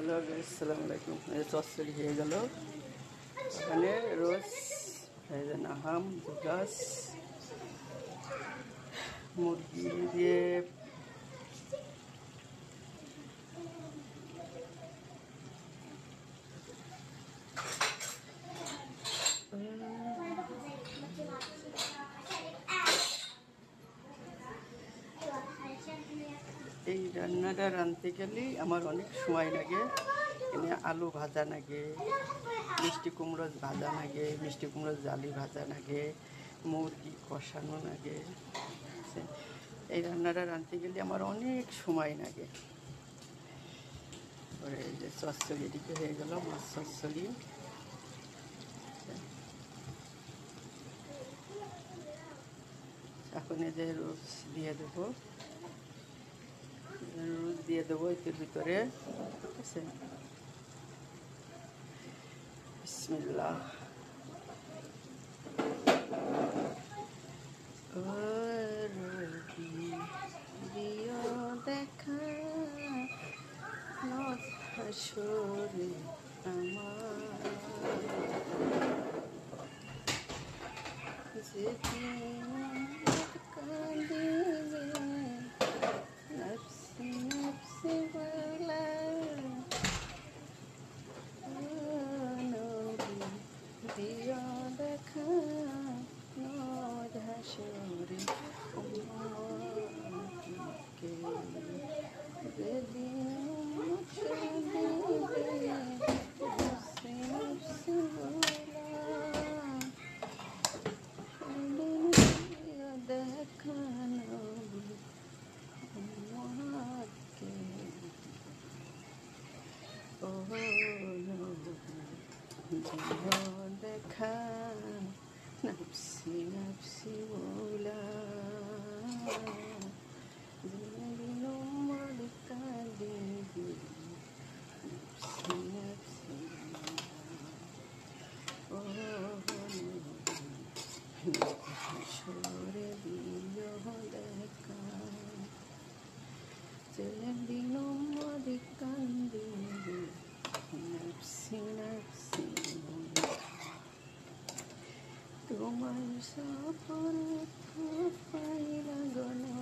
Hello guys, আসসালামু আলাইকুম। এই চচ্চড়ি হয়ে গেল। এখানে রোজ এই যে নাহাম দুগাছ মুরগি দিয়ে এই রান্নাটা রাঁধতে গেলেই আমার অনেক সময় লাগে। এনে আলু ভাজা লাগে, মিষ্টি কুমড়ো ভাজা লাগে, মিষ্টি কুমড়ো জালি ভাজা লাগে, মুরগি কষানো লাগে। এই রান্নাটা রাঁধতে গেলে আমার অনেক সময় লাগে। পরে এই যে চচ্চড়ি এদিকে হয়ে গেল, মাছ চচ্চড়ি। এখন এই যে রোজ দিয়ে দেবো, রোজ দিয়ে দেবো এর ভিতরে। ঠিক আছে, বিসমিল্লাহ। দিও দেখা হাসরে আমার, যেদিন কাঁদিবে নফসি নফসি বলা, দিও দেখা হাসরে কে, যেদিন কাঁদিবে নফসি নফসি বলা, দেখানো মহাকে। ও দেখা নফসি নফসি বলা, যেদিন উম্মত কাঁদিবে নফসি নফসি ও হাসরে দিও দেখা, যেদিন উম্মত কাঁদিবে নফসি নফসি বলা, তোমার সফর পাইলা গো না